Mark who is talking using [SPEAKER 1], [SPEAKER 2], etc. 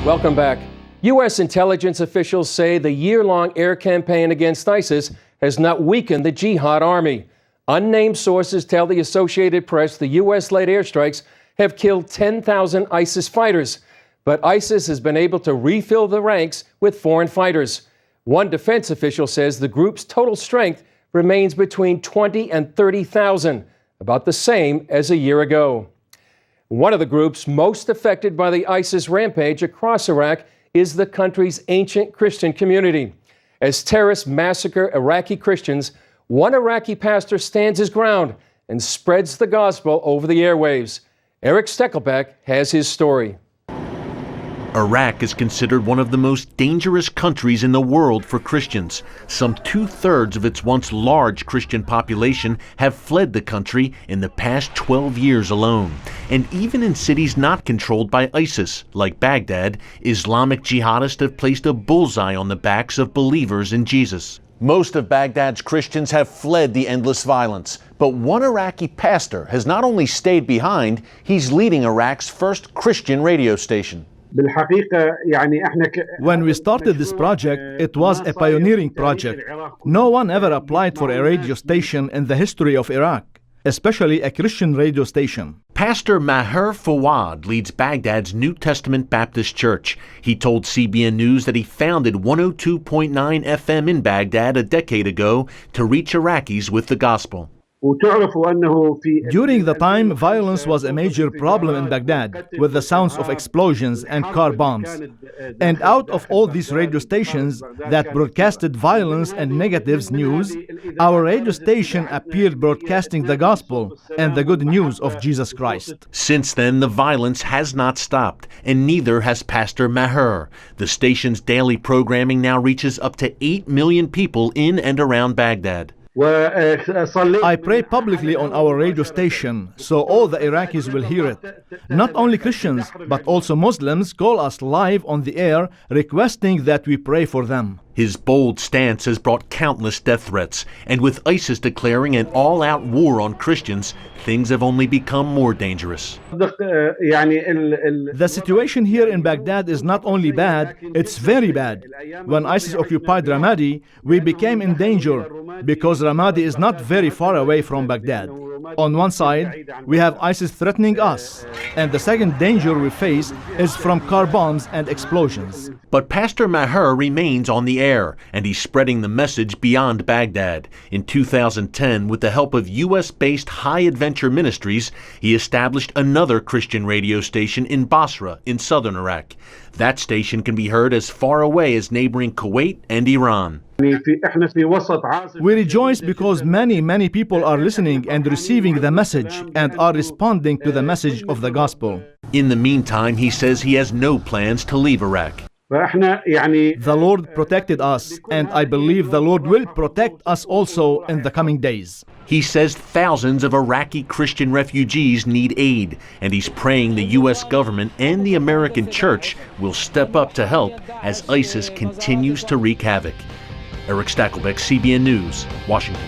[SPEAKER 1] Welcome back. U.S. intelligence officials say the year-long air campaign against ISIS has not weakened the jihad army. Unnamed sources tell the Associated Press the U.S.-led airstrikes have killed 10,000 ISIS fighters, but ISIS has been able to refill the ranks with foreign fighters. One defense official says the group's total strength remains between 20 and 30,000, about the same as a year ago. One of the groups most affected by the ISIS rampage across Iraq is the country's ancient Christian community. As terrorists massacre Iraqi Christians, one Iraqi pastor stands his ground and spreads the gospel over the airwaves. Eric Steckelbeck has his story.
[SPEAKER 2] Iraq is considered one of the most dangerous countries in the world for Christians. Some 2/3 of its once large Christian population have fled the country in the past 12 years alone. And even in cities not controlled by ISIS, like Baghdad, Islamic jihadists have placed a bullseye on the backs of believers in Jesus. Most of Baghdad's Christians have fled the endless violence. But one Iraqi pastor has not only stayed behind, he's leading Iraq's first Christian radio station.
[SPEAKER 3] When we started this project, it was a pioneering project. No one ever applied for a radio station in the history of Iraq, especially a Christian radio station.
[SPEAKER 2] Pastor Maher Fouad leads Baghdad's New Testament Baptist Church. He told CBN News that he founded 102.9 FM in Baghdad a decade ago to reach Iraqis with the gospel.
[SPEAKER 3] During the time, violence was a major problem in Baghdad, with the sounds of explosions and car bombs. And out of all these radio stations that broadcasted violence and negative news, our radio station appeared broadcasting the gospel and the good news of Jesus Christ.
[SPEAKER 2] Since then, the violence has not stopped, and neither has Pastor Maher. The station's daily programming now reaches up to 8 million people in and around Baghdad.
[SPEAKER 3] I pray publicly on our radio station so all the Iraqis will hear it. Not only Christians, but also Muslims call us live on the air requesting that we pray for them.
[SPEAKER 2] His bold stance has brought countless death threats, and with ISIS declaring an all-out war on Christians, things have only become more dangerous.
[SPEAKER 3] The situation here in Baghdad is not only bad, it's very bad. When ISIS occupied Ramadi, we became in danger because Ramadi is not very far away from Baghdad. On one side, we have ISIS threatening us, and the second danger we face is from car bombs and explosions.
[SPEAKER 2] But Pastor Maher remains on the air, and he's spreading the message beyond Baghdad. In 2010, with the help of U.S.-based High Adventure Ministries, he established another Christian radio station in Basra, in southern Iraq. That station can be heard as far away as neighboring Kuwait and Iran.
[SPEAKER 3] We rejoice because many people are listening and receiving the message and are responding to the message of the gospel.
[SPEAKER 2] In the meantime, he says he has no plans to leave Iraq.
[SPEAKER 3] The Lord protected us, and I believe the Lord will protect us also in the coming days.
[SPEAKER 2] He says thousands of Iraqi Christian refugees need aid, and he's praying the U.S. government and the American church will step up to help as ISIS continues to wreak havoc. Eric Stackelbeck, CBN News, Washington.